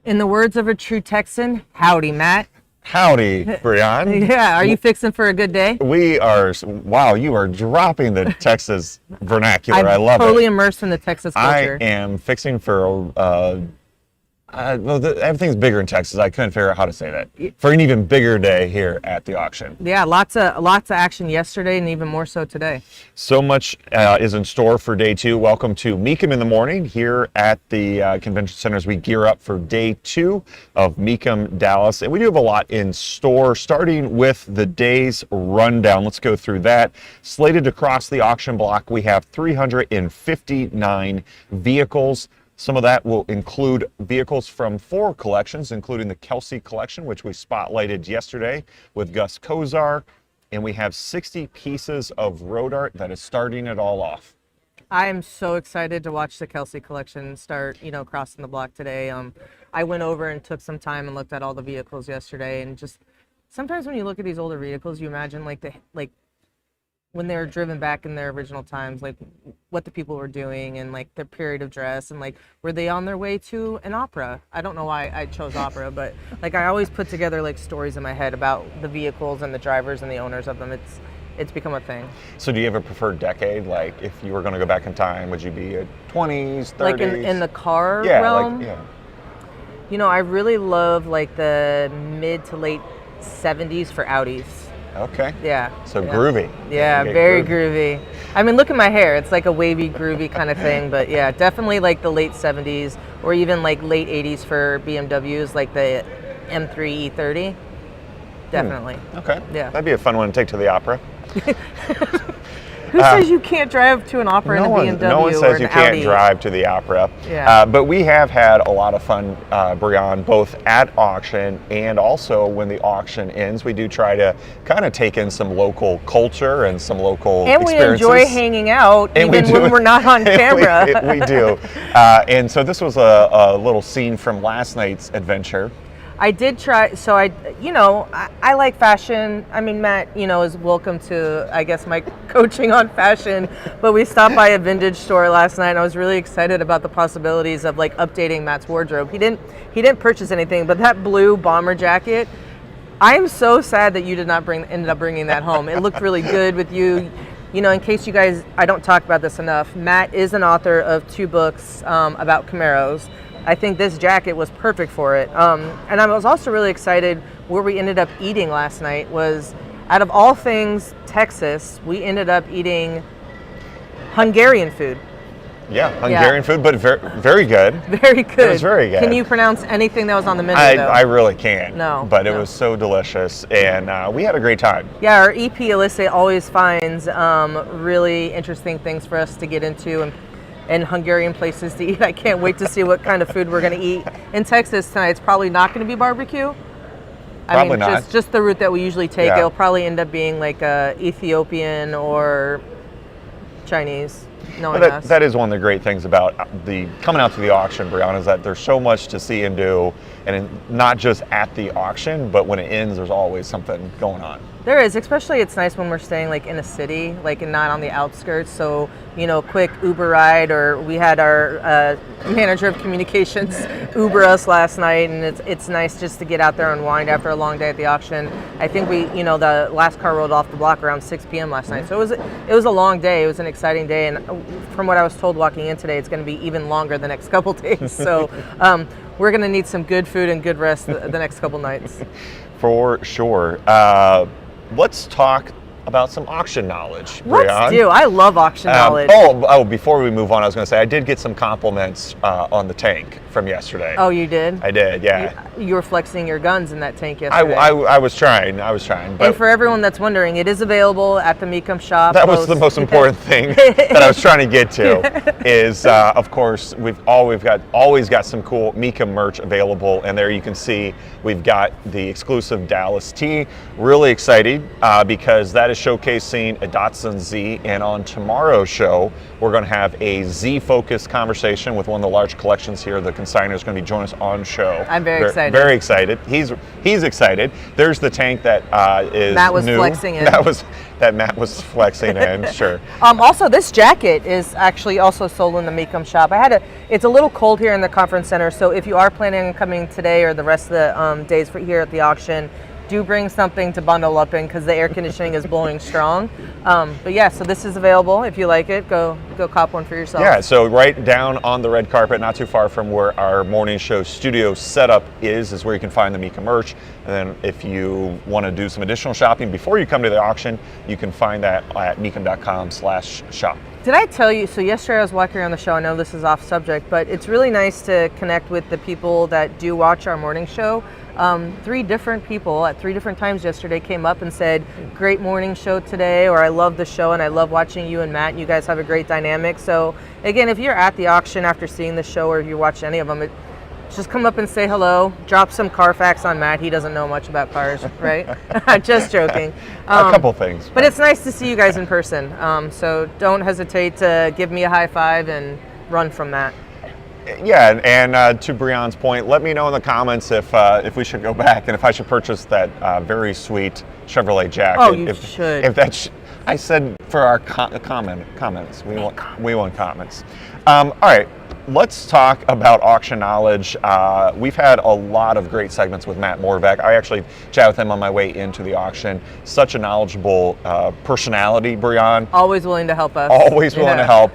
In the words of a true Texan, howdy, Matt. Howdy, Brian. Yeah, are you fixing for a good day? We are, wow, you are dropping the Texas vernacular. I love totally it. Immersed in the Texas culture. I am fixing for, everything's bigger in Texas. I couldn't figure out how to say that. For an even bigger day here at the auction. Yeah, lots of action yesterday and even more so today. So much is in store for day two. Welcome to Mecum in the Morning here at the convention center as we gear up for day two of Mecum Dallas. And we do have a lot in store, starting with the day's rundown. Let's go through that. Slated across the auction block, we have 359 vehicles. Some of that will include vehicles from 4 collections, including the Kelsey collection, which we spotlighted yesterday with Gus Kozar. And we have 60 pieces of road art that is starting it all off. I am so excited to watch the Kelsey collection start, crossing the block today. I went over and took some time and looked at all the vehicles yesterday, and just sometimes when you look at these older vehicles, you imagine when they were driven back in their original times, like what the people were doing and like their period of dress and like were they on their way to an opera? I don't know why I chose opera, but like I always put together like stories in my head about the vehicles and the drivers and the owners of them. It's become a thing. So do you have a preferred decade? Like if you were going to go back in time, would you be a 20s, 30s? Like in the car realm? Yeah. I really love like the mid to late 70s for Audis. Okay. Yeah. So groovy. Yeah, very groovy. I mean, look at my hair. It's like a wavy, groovy kind of thing. But yeah, definitely like the late 70s or even like late 80s for BMWs, like the M3 E30. Definitely. Okay. Yeah. That'd be a fun one to take to the opera. Who says you can't drive to an opera in a BMW no one or says an you can't Audi? drive to the opera. Yeah. But we have had a lot of fun, Brian, both at auction and also when the auction ends. We do try to kind of take in some local culture and some local experiences. We enjoy hanging out even when we're not on camera. we do. And so this was a little scene from last night's adventure. I did try, so I like fashion. I mean, Matt, is welcome to, I guess, my coaching on fashion, but we stopped by a vintage store last night and I was really excited about the possibilities of like updating Matt's wardrobe. He didn't purchase anything, but that blue bomber jacket, I am so sad that you did not ended up bringing that home. It looked really good with you. In case you guys, I don't talk about this enough, Matt is an author of 2 books about Camaros. I think this jacket was perfect for it. And I was also really excited where we ended up eating last night was, out of all things Texas, we ended up eating Hungarian food. Yeah, Hungarian food, but very good. Very good. It was very good. Can you pronounce anything that was on the menu, though? I really can't. No. But it was so delicious, and we had a great time. Yeah, our EP, Alyssa, always finds really interesting things for us to get into and Hungarian places to eat. I can't wait to see what kind of food we're going to eat in Texas tonight. It's probably not going to be barbecue. Probably not. Just the route that we usually take. Yeah. It'll probably end up being like Ethiopian or Chinese. That is one of the great things about coming out to the auction, Brianna, is that there's so much to see and do, and not just at the auction, but when it ends, there's always something going on. There is, especially it's nice when we're staying like in a city, like and not on the outskirts. So, quick Uber ride, or we had our manager of communications Uber us last night, and it's nice just to get out there and wind after a long day at the auction. I think the last car rolled off the block around 6 p.m. last night. So it was a long day. It was an exciting day, and from what I was told walking in today, it's going to be even longer the next couple days. So we're going to need some good food and good rest the next couple nights. For sure. Let's talk about some auction knowledge, Let's Brianne. do. I love auction knowledge. Before we move on, I was going to say I did get some compliments on the tank from yesterday. Oh, you did? I did, yeah. You were flexing your guns in that tank yesterday. I was trying. But and for everyone that's wondering, it is available at the Mecum shop. That was the most important thing that I was trying to get to. Is of course we've always got some cool Mecum merch available, and there you can see we've got the exclusive Dallas tee. Really excited because that is showcasing a Datsun Z, and on tomorrow's show we're going to have a Z-focused conversation with one of the large collections here, the Steiner is going to be joining us on show. I'm very excited. Very excited. He's excited. There's the tank that is Matt was new. flexing in. That Matt was flexing in. Sure. Also, this jacket is actually also sold in the Mecum shop. It's a little cold here in the conference center, so if you are planning on coming today or the rest of the days here at the auction, do bring something to bundle up in because the air conditioning is blowing strong. But yeah, so this is available. If you like it, go cop one for yourself. Yeah, so right down on the red carpet, not too far from where our morning show studio setup is where you can find the Mecum merch. And then if you want to do some additional shopping before you come to the auction, you can find that at mecum.com/shop. Did I tell you, so yesterday I was walking around the show, I know this is off subject, but it's really nice to connect with the people that do watch our morning show. 3 different people at 3 different times yesterday came up and said, great morning show today, or I love the show and I love watching you and Matt, and you guys have a great dynamic. So again, if you're at the auction after seeing the show or if you watch any of them, just come up and say hello, drop some Carfax on Matt. He doesn't know much about cars, right? Just joking. A couple things. But it's nice to see you guys in person. So don't hesitate to give me a high five and run from that. Yeah, and to Breon's point, let me know in the comments if we should go back and if I should purchase that very sweet Chevrolet jacket. Oh, you should. If that's, I said for our comments. We want comments. All right, let's talk about auction knowledge. We've had a lot of great segments with Matt Morvac. I actually chatted with him on my way into the auction. Such a knowledgeable personality, Breon. Always willing to help us. Always willing to help.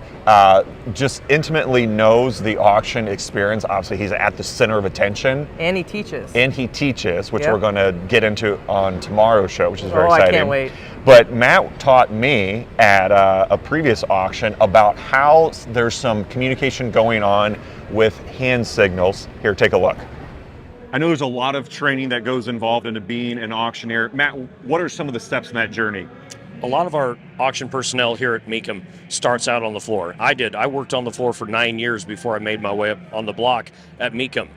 Just intimately knows the auction experience. Obviously, he's at the center of attention. And he teaches. Which we're going to get into on tomorrow's show, which is very exciting. I can't wait. But Matt taught me at a previous auction about how there's some communication going on with hand signals. Here, take a look. I know there's a lot of training that goes involved into being an auctioneer. Matt, what are some of the steps in that journey? A lot of our auction personnel here at Mecum starts out on the floor. I worked on the floor for 9 years before I made my way up on the block at Mecum.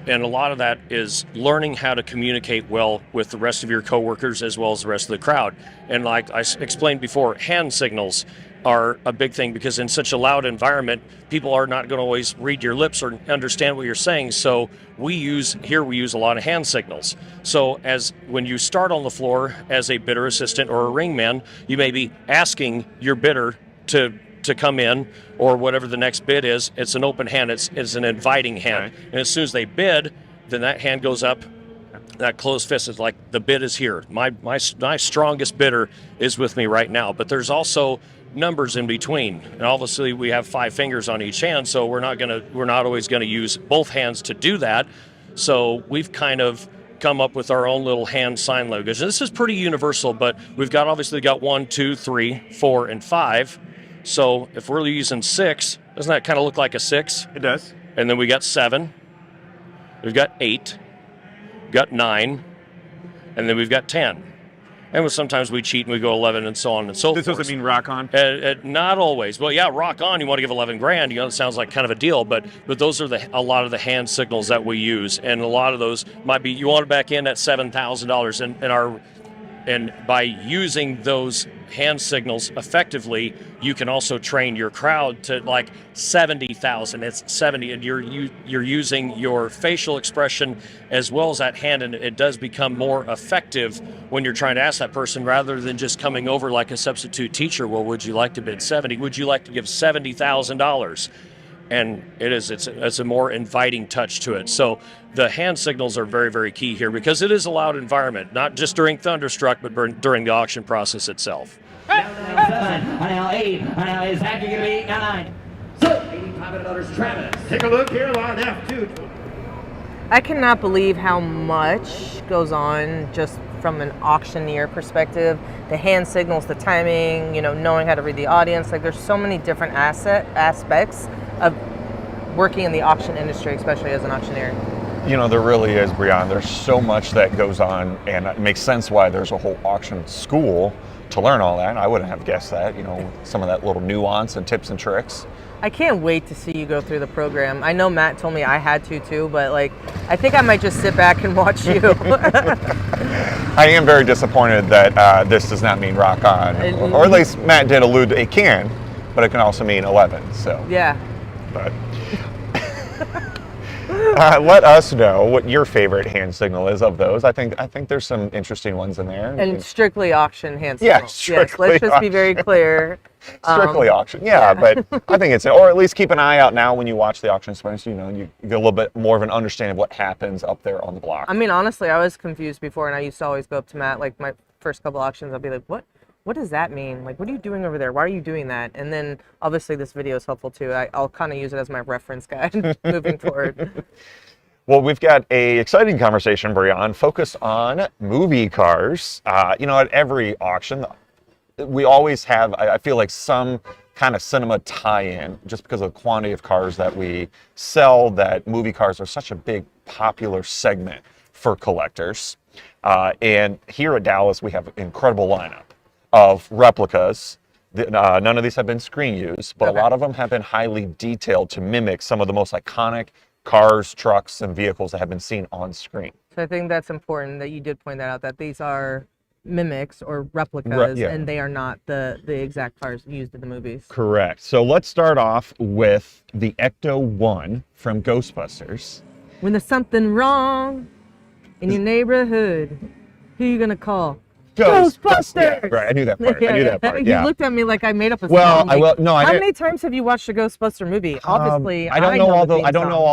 And a lot of that is learning how to communicate well with the rest of your coworkers as well as the rest of the crowd. And like I explained before, hand signals are a big thing because in such a loud environment, people are not going to always read your lips or understand what you're saying. So we use a lot of hand signals. So as when you start on the floor as a bidder assistant or a ringman, you may be asking your bidder to come in or whatever the next bid is. It's an open hand. It's an inviting hand. Okay. And as soon as they bid, then that hand goes up. That closed fist is like the bid is here. My strongest bidder is with me right now. But there's also numbers in between, and obviously we have 5 fingers on each hand, so we're not always going to use both hands to do that. So we've kind of come up with our own little hand sign language. And this is pretty universal, but we've obviously got 1, 2, 3, 4, and 5. So if we're using 6, doesn't that kind of look like a 6? It does. And then we got 7, we've got 8, we've got 9, and then we've got 10. And sometimes we cheat and we go 11 and so on and so forth. This doesn't mean rock on? Not always. Well, yeah, rock on, you want to give 11 grand, it sounds like kind of a deal, but those are a lot of the hand signals that we use. And a lot of those might be, you want to back in at $7,000 and by using those hand signals effectively, you can also train your crowd to like 70,000. It's 70, and you're using your facial expression as well as that hand, and it does become more effective when you're trying to ask that person rather than just coming over like a substitute teacher. Well, would you like to bid 70? Would you like to give $70,000? And it's a more inviting touch to it. So the hand signals are very, very key here because it is a loud environment, not just during Thunderstruck, but during the auction process itself. Now 8, now is that going to be 8, now 9. So, $8,500 Travis. Take a look here, line F2. I cannot believe how much goes on just from an auctioneer perspective. The hand signals, the timing, knowing how to read the audience. Like there's so many different aspects of working in the auction industry, especially as an auctioneer. There really is, Breon. There's so much that goes on, and it makes sense why there's a whole auction school to learn all that. I wouldn't have guessed that, some of that little nuance and tips and tricks. I can't wait to see you go through the program. I know Matt told me I had to too, but I think I might just sit back and watch you. I am very disappointed that this does not mean rock on, or at least Matt did allude it can, but it can also mean 11. So yeah. But Let us know what your favorite hand signal is of those. I think there's some interesting ones in there. And strictly auction hand Yeah, signals. strictly Yes, let's just be very clear. Strictly auction, yeah, but I think it's, or at least keep an eye out now when you watch the auction, so you get a little bit more of an understanding of what happens up there on the block. I mean, honestly, I was confused before, and I used to always go up to Matt, like my first couple auctions, I'll be like, what does that mean? Like, what are you doing over there? Why are you doing that? And then obviously this video is helpful too. I'll kind of use it as my reference guide moving forward. Well, we've got a exciting conversation, Brian, focused on movie cars. At every auction, we always have, I feel like, some kind of cinema tie-in, just because of the quantity of cars that we sell, that movie cars are such a big popular segment for collectors. And here at Dallas, we have an incredible lineup of replicas. None of these have been screen used, but a lot of them have been highly detailed to mimic some of the most iconic cars, trucks, and vehicles that have been seen on screen. So I think that's important that you did point that out, that these are mimics or replicas, and they are not the exact cars used in the movies. Correct. So let's start off with the Ecto-1 from Ghostbusters. When there's something wrong in your neighborhood, who you gonna call? Ghostbusters! Yeah, right, I knew that part. I knew that part. You looked at me like I made up a song. Well, like, how didn't. many times have you watched a Ghostbuster movie? Obviously, I don't know all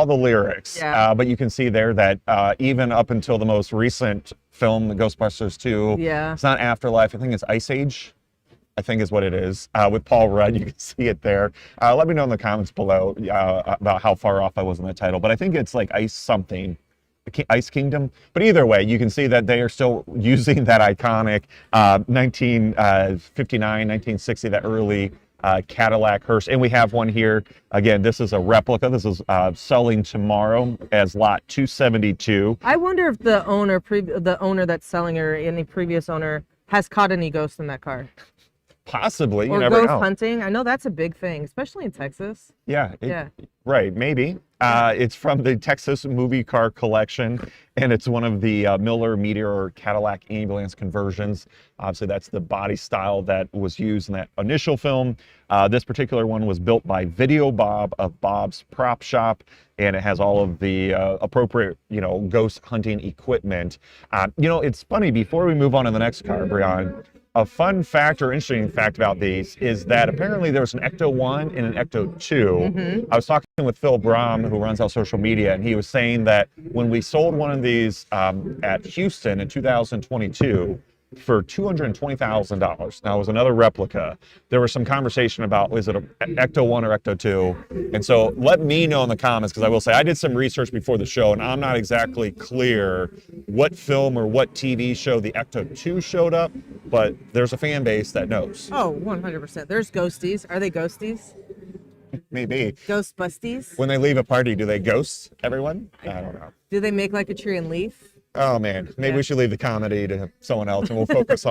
the lyrics. lyrics. Yeah. But you can see there that even up until the most recent film, the Ghostbusters 2, it's not Afterlife. I think it's Ice Age, I think is what it is, with Paul Rudd. You can see it there. Let me know in the comments below about how far off I was in the title. But I think it's like Ice something. Ice Kingdom. But either way, you can see that they are still using that iconic 1959, 1960, that early Cadillac hearse. And we have one here. Again, this is a replica. This is selling tomorrow as lot 272. I wonder if the owner that's selling, or any previous owner, has caught any ghosts in that car. Possibly, you or never ghost know. hunting. I know that's a big thing, especially in Texas. Yeah. Yeah. Right, maybe. It's from the Texas Movie Car Collection, and it's one of the Miller Meteor or Cadillac ambulance conversions. Obviously, that's the body style that was used in that initial film. This particular one was built by Video Bob of Bob's Prop Shop, and it has all of the appropriate, ghost hunting equipment. It's funny, before we move on to the next car, Brian, a fun fact or interesting fact about these is that apparently there was an Ecto-1 and an Ecto-2. I was talking with Phil Brom, who runs our social media, and he was saying that when we sold one of these at Houston in 2022 for $220,000, now it was another replica, there was some conversation about, is it an Ecto-1 or Ecto-2? And so let me know in the comments, because I will say I did some research before the show, and I'm not exactly clear what film or what TV show the Ecto-2 showed up, but there's a fan base that knows. Oh, 100%. There's ghosties. Are they ghosties? Maybe. Ghostbusties? When they leave a party, do they ghost everyone? I don't know. Do they make like a tree and leaf? Oh man, maybe we should leave the comedy to someone else, and we'll focus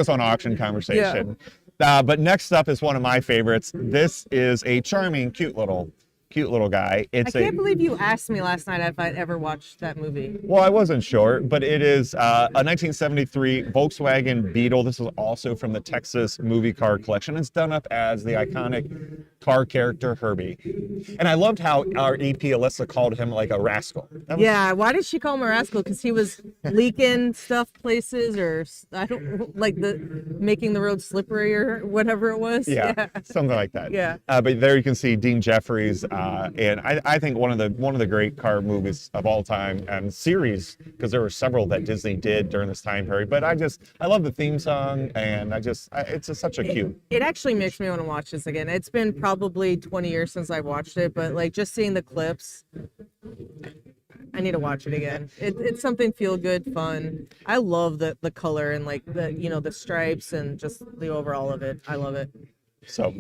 on auction conversation. But next up is one of my favorites. This is a charming, cute little guy. I can't believe you asked me last night if I'd ever watched that movie. Well, I wasn't sure, but it is a 1973 Volkswagen Beetle. This is also from the Texas Movie Car Collection. It's done up as the iconic car character Herbie. And I loved how our EP Alyssa called him like a rascal. Yeah, why did she call him a rascal? Because he was leaking stuff places, or I don't like making the road slippery or whatever it was. Yeah, something like that. Yeah. But there you can see Dean Jeffries, and I think one of the great car movies of all time, and series, because there were several that Disney did during this time period. But I love the theme song, and it's just such a cute. It actually makes me want to watch this again. It's been probably 20 years since I watched it, but like just seeing the clips, I need to watch it again. It's something feel good, fun. I love the color and like the stripes and just the overall of it. I love it. So,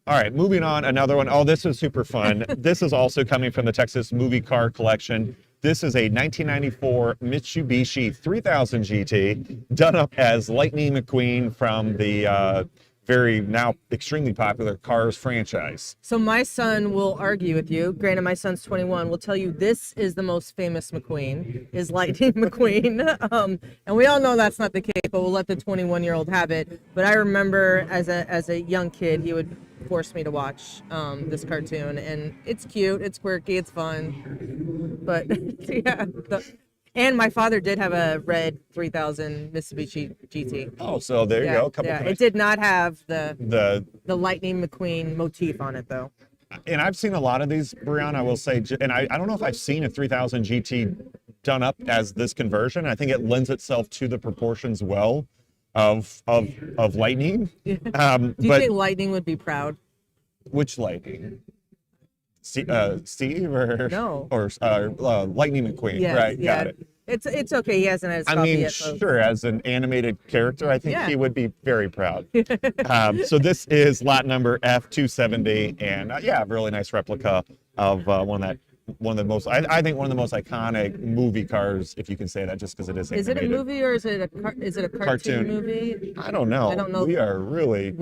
all right, moving on. Another one. Oh, this is super fun. This is also coming from the Texas Movie Car Collection. This is a 1994 Mitsubishi 3000 GT, done up as Lightning McQueen from the very now extremely popular Cars franchise. So my son will argue with you. Granted, my son's 21. Will tell you this is the most famous McQueen, is Lightning McQueen. And we all know that's not the case, but we'll let the 21-year-old have it. But I remember as a young kid, he would forced me to watch this cartoon, and it's cute, it's quirky, it's fun. But yeah, and my father did have a red 3000 Mitsubishi GT. Oh, so there you Yeah, go. A couple yeah. It connections. did not have The the Lightning McQueen motif on it though. and I've seen a lot of these, Brian, I will say, and I don't know if I've seen a 3000 GT done up as this conversion. I think it lends itself to the proportions well of Lightning. Do you But think Lightning would be proud? which Lightning? Steve or No. or Lightning McQueen? Yes, Right, yeah. got it. It's okay. He hasn't had his I coffee mean, yet. So. sure, as an animated character, I think Yeah. he would be very proud. So this is lot number F270, and yeah, a really nice replica of one of the most, I think one of the most iconic movie cars, if you can say that, just because it is Is it a animated. movie or is it a cartoon movie? I don't know. I don't know. We are really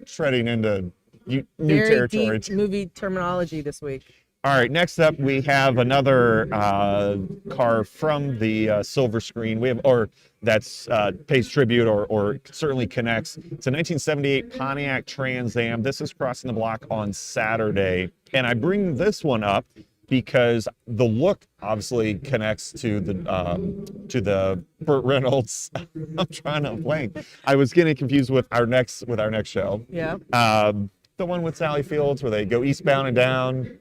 treading into new Very territory. deep movie terminology this week. All right, next up we have another car from the silver screen. We have, or that's pays tribute or certainly connects. It's a 1978 Pontiac Trans Am. This is crossing the block on Saturday, and I bring this one up because the look obviously connects to the Burt Reynolds. I'm trying to blank. I was getting confused with our next show. Yeah. The one with Sally Fields where they go eastbound and down.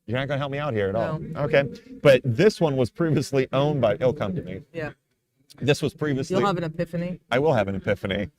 You're not going to help me out here at all. No. Okay. But this one was previously owned by Hill Company. Yeah. This was previously. You'll have an epiphany. I will have an epiphany.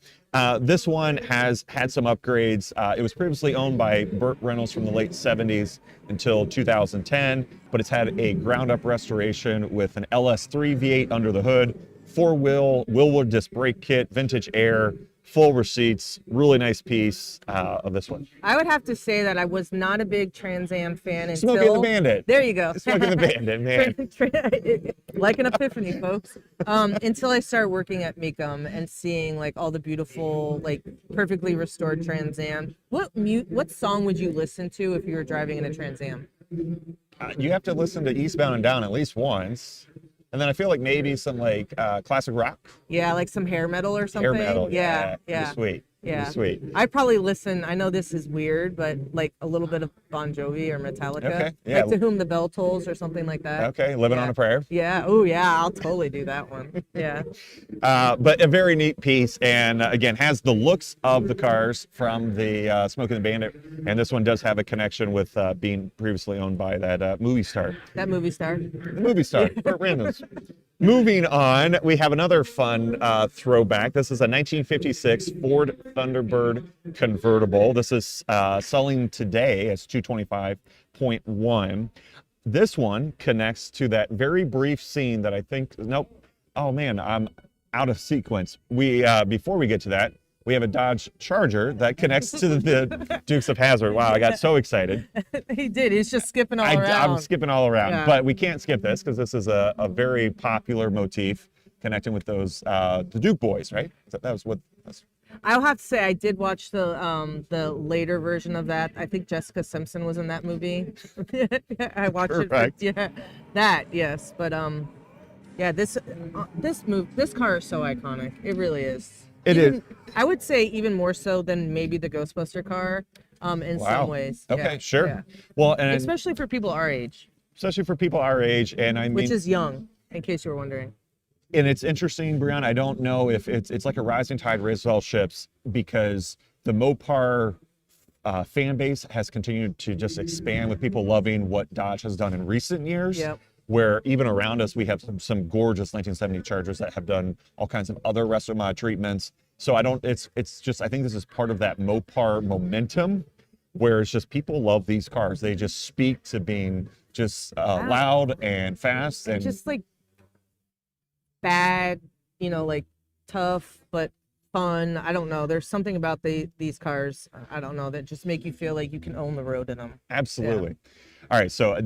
This one has had some upgrades. It was previously owned by Burt Reynolds from the late 70s until 2010, but it's had a ground-up restoration with an LS3 V8 under the hood, four-wheel Willwood disc brake kit, vintage air, full receipts, really nice piece of this one. I would have to say that I was not a big Trans Am fan until Smoking the Bandit. There you go. Smoking the Bandit, man. Like an epiphany, folks. Until I started working at Mecum and seeing like all the beautiful, like perfectly restored Trans Am. What song would you listen to if you were driving in a Trans Am? You have to listen to Eastbound and Down at least once. And then I feel like maybe some like classic rock. Yeah, like some hair metal or something. Hair metal. Yeah. Pretty sweet. Yeah. Pretty sweet. I'd probably listen. I know this is weird, but like a little bit of Bon Jovi or Metallica. Okay, yeah. Like To Whom the Bell Tolls or something like that. Okay, Living Yeah. on a Prayer. Yeah. Oh, yeah. I'll totally do that one. Yeah. But a very neat piece, and again, has the looks of the cars from the Smoking the Bandit, and this one does have a connection with being previously owned by that movie star. That movie star. The movie star, Burt Reynolds. Moving on, we have another fun throwback. This is a 1956 Ford Thunderbird convertible. This is selling today as 225.1. This one connects to that very brief scene that I think, nope, oh man, I'm out of sequence. We before we get to that, we have a Dodge Charger that connects to the Dukes of Hazzard. Wow, I got so excited. He did. He's just skipping all around. I'm skipping all around, Yeah. but we can't skip this because this is a very popular motif connecting with those the Duke boys, right? That was what. I'll have to say I did watch the later version of that. I think Jessica Simpson was in that movie. I watched Correct. it. Yeah, that yes, but yeah, this car is so iconic. It really is. It is. I would say even more so than maybe the Ghostbuster car. In Wow. some ways. Okay, Yeah, sure. yeah. Well, and Especially for people our age, especially for people our age, and I mean, which is young, in case you were wondering. and it's interesting, Brianna. I don't know if it's like a rising tide raises all ships because the Mopar fan base has continued to just expand with people loving what Dodge has done in recent years. Yep. Where even around us we have some gorgeous 1970 Chargers that have done all kinds of other resto mod treatments. So I don't. It's just I think this is part of that Mopar momentum, where it's just people love these cars. They just speak to being just loud and fast and Just like bad, like tough but fun. I don't know. There's something about these cars. I don't know that just make you feel like you can own the road in them. absolutely. All right, so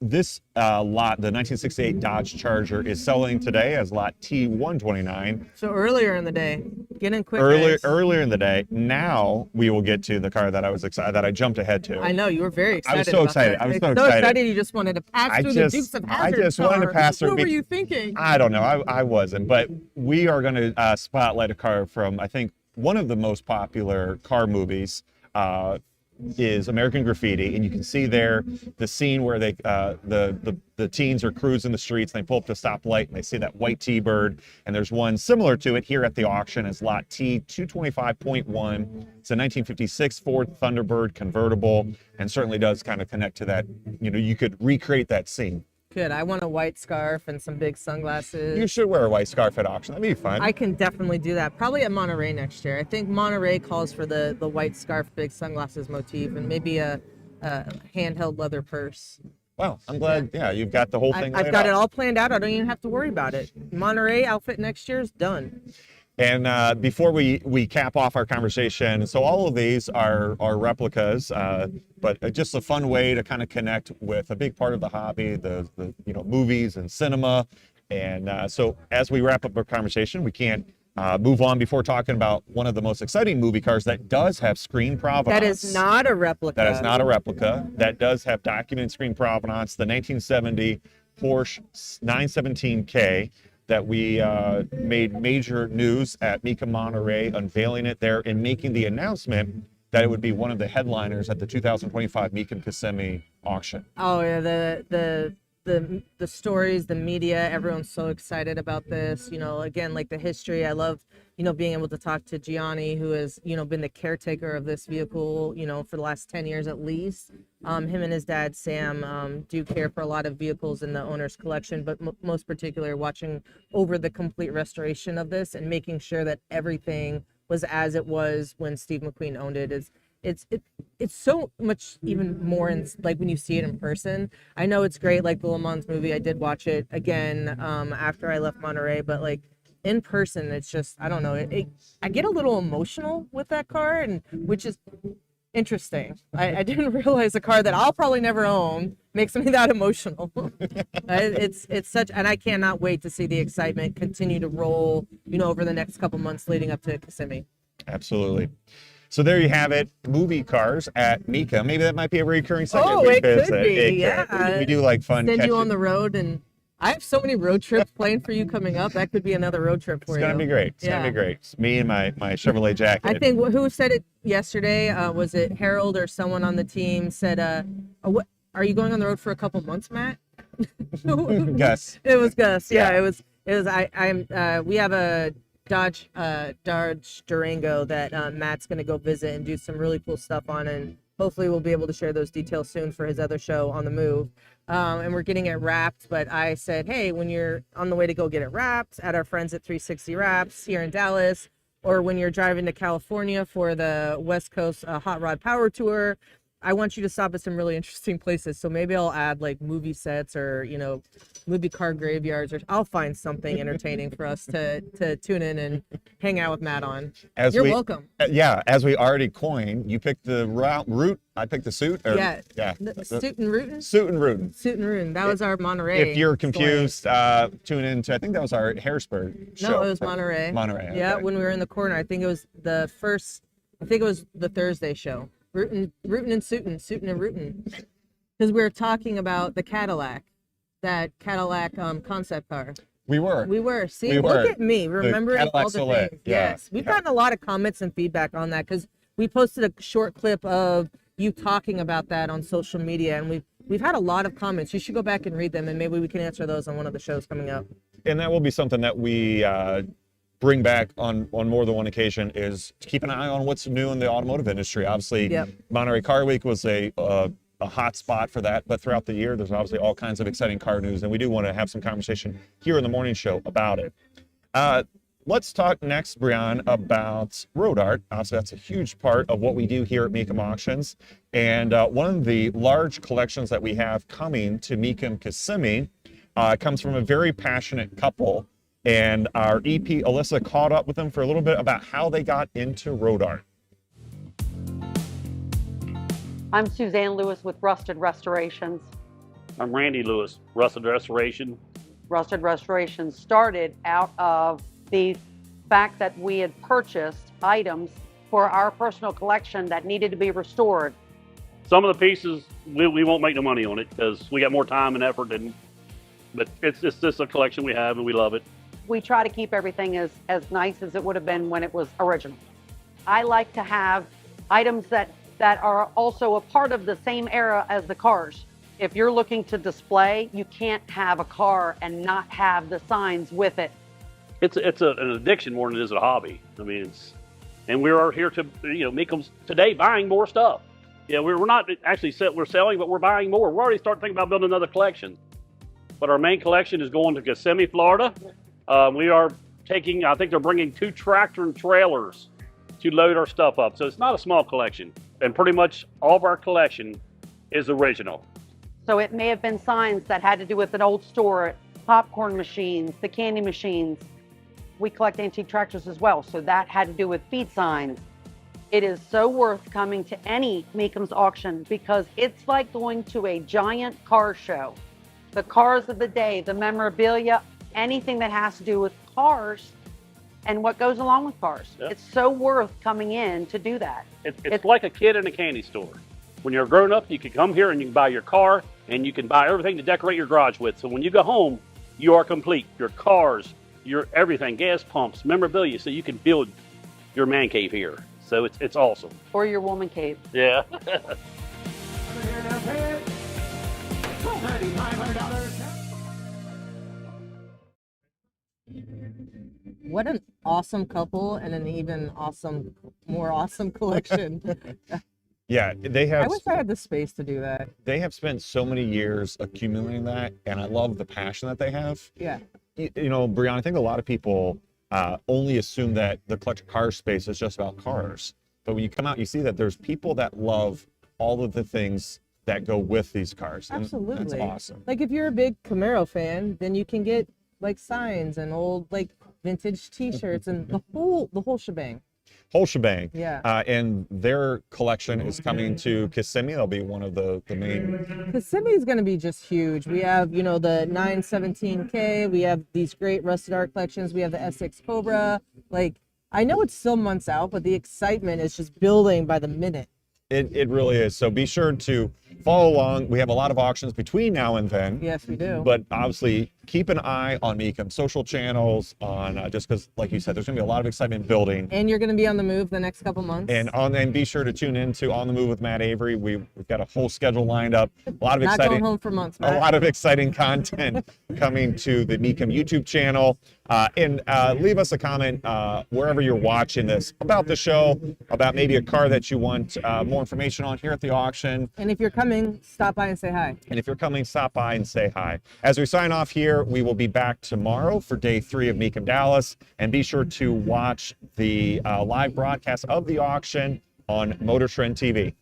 this lot, the 1968 Dodge Charger, is selling today as lot T129. So earlier in the day, get in quick. Earlier guys. in the day. Now we will get to the car that I was excited that I jumped ahead to. I know you were very excited. I was so about excited. that. I was It's so excited. You just wanted to pass I through just- the Dukes of I Hazzard. just wanted to car. pass through What were be- you thinking? I don't know. I wasn't, but we are going to spotlight a car from I think one of the most popular car movies is American Graffiti, and you can see there the scene where they the teens are cruising the streets and they pull up to a stoplight and they see that white T-Bird, and there's one similar to it here at the auction. It's lot T 225.1. It's a 1956 Ford Thunderbird convertible, and certainly does kind of connect to that. You know, you could recreate that scene. Good. I want a white scarf and some big sunglasses. You should wear a white scarf at auction. That'd be fun. I can definitely do that. Probably at Monterey next year. I think Monterey calls for the white scarf, big sunglasses motif, and maybe a handheld leather purse. Wow, I'm glad. Yeah, you've got the whole thing. I've got it all planned out. I don't even have to worry about it. Monterey outfit next year is done. And before we cap off our conversation, so all of these are replicas, but just a fun way to kind of connect with a big part of the hobby, the movies and cinema. And so as we wrap up our conversation, we can't move on before talking about one of the most exciting movie cars that does have screen provenance. That is not a replica. That is not a replica. That does have documented screen provenance. The 1970 Porsche 917K. That we made major news at Mecum Monterey, unveiling it there and making the announcement that it would be one of the headliners at the 2025 Mecum Kissimmee auction. Oh yeah, the stories, the media, everyone's so excited about this. You know, again, like the history. I love, being able to talk to Gianni, who has, been the caretaker of this vehicle, for the last 10 years at least. Him and his dad, Sam, do care for a lot of vehicles in the owner's collection, but most particularly watching over the complete restoration of this and making sure that everything was as it was when Steve McQueen owned it. It's so much even more in, like, when you see it in person. I know it's great, like the Le Mans movie. I did watch it again after I left Monterey, but like in person, it's just, I don't know. I get a little emotional with that car, and which is interesting. I didn't realize a car that I'll probably never own makes me that emotional. It's such, and I cannot wait to see the excitement continue to roll, over the next couple months leading up to Kissimmee. Absolutely. So there you have it, movie cars at Mecum. Maybe that might be a recurring segment. Oh, it could be, yeah. We do like fun. Send you on the road, and I have so many road trips planned for you coming up. That could be another road trip for you. It's gonna be great. It's gonna be great. It's me and my Chevrolet jacket. I think who said it yesterday? Was it Harold or someone on the team said, "What are you going on the road for a couple months, Matt?" Gus. It was Gus. Yeah, it was. We have a Dodge Durango that Matt's going to go visit and do some really cool stuff on, and hopefully we'll be able to share those details soon for his other show, On the Move. And we're getting it wrapped, but I said, hey, when you're on the way to go get it wrapped at our friends at 360 Wraps here in Dallas, or when you're driving to California for the West Coast Hot Rod Power Tour, I want you to stop at some really interesting places. So maybe I'll add like movie sets or, movie car graveyards, or I'll find something entertaining for us to tune in and hang out with Matt on. You're welcome. Yeah, as we already coined, you picked the route, I picked the suit. Yeah. Suit and Rootin'. That was our Monterey. If you're confused, tune in to, I think that was our Harrisburg show. No, it was Monterey. Monterey. Yeah, okay. when we were in the corner. I think it was the Thursday show. Rootin' and Suitin' and Rootin'. Because we were talking about the Cadillac, that Cadillac concept car. We were. See, look at me, remembering all the Soleil. things. Yes, we've gotten a lot of comments and feedback on that because we posted a short clip of you talking about that on social media, and we've had a lot of comments. You should go back and read them, and maybe we can answer those on one of the shows coming up. And that will be something that we bring back on more than one occasion, is to keep an eye on what's new in the automotive industry. Obviously, Monterey Car Week was a hot spot for that, but throughout the year, there's obviously all kinds of exciting car news, and we do want to have some conversation here in the morning show about it. Let's talk next, Brian, about road art. Obviously, that's a huge part of what we do here at Mecum Auctions, and one of the large collections that we have coming to Mecum Kissimmee comes from a very passionate couple. And our EP, Alyssa, caught up with them for a little bit about how they got into road art. I'm Suzanne Lewis with Rusted Restorations. I'm Randy Lewis, Rusted Restoration. Rusted Restorations started out of the fact that we had purchased items for our personal collection that needed to be restored. Some of the pieces, we won't make no money on it because we got more time and effort but it's just a collection we have and we love it. We try to keep everything as nice as it would have been when it was original. I like to have items that that are also a part of the same era as the cars. If you're looking to display, you can't have a car and not have the signs with it. It's an addiction more than it is a hobby. I mean, and we are here to, Mecum's today buying more stuff. Yeah, we're not actually we're selling, but we're buying more. We're already starting to think about building another collection. But our main collection is going to Kissimmee, Florida. We are taking, I think they're bringing 2 tractor and trailers to load our stuff up. So it's not a small collection. And pretty much all of our collection is original. So it may have been signs that had to do with an old store, popcorn machines, the candy machines. We collect antique tractors as well, so that had to do with feed signs. It is so worth coming to any Mecum's auction because it's like going to a giant car show. The cars of the day, the memorabilia, anything that has to do with cars and what goes along with cars. Yep. It's so worth coming in to do that. It's like a kid in a candy store. When you're grown up, you can come here and you can buy your car and you can buy everything to decorate your garage with. So when you go home, you are complete. Your cars, your everything, gas pumps, memorabilia, so you can build your man cave here. So it's awesome. Or your woman cave. Yeah. What an awesome couple and an even more awesome collection. Yeah, they have. I wish I had the space to do that. They have spent so many years accumulating that, and I love the passion that they have. Yeah. Brianna, I think a lot of people only assume that the collector car space is just about cars. But when you come out, you see that there's people that love all of the things that go with these cars. Absolutely. And that's awesome. Like if you're a big Camaro fan, then you can get like signs and old like vintage T-shirts and the whole shebang. Whole shebang. Yeah. And their collection is coming to Kissimmee. They'll be one of the main. Kissimmee is going to be just huge. We have, the 917K. We have these great rusted art collections. We have the S6 Cobra. Like, I know it's still months out, but the excitement is just building by the minute. It really is. So be sure to follow along. We have a lot of auctions between now and then. Yes, we do. But obviously, keep an eye on Mecum social channels, on just because, like you said, there's going to be a lot of excitement building. And you're going to be on the move the next couple months. And be sure to tune in to On the Move with Matt Avery. We've got a whole schedule lined up. A lot of Not exciting. going home for months, Matt. A lot of exciting content coming to the Mecum YouTube channel. And leave us a comment wherever you're watching this about the show, about maybe a car that you want more information on here at the auction. And if you're coming, stop by and say hi. And if you're coming, stop by and say hi. As we sign off here, we will be back tomorrow for day 3 of Mecum Dallas. And be sure to watch the live broadcast of the auction on Motor Trend TV.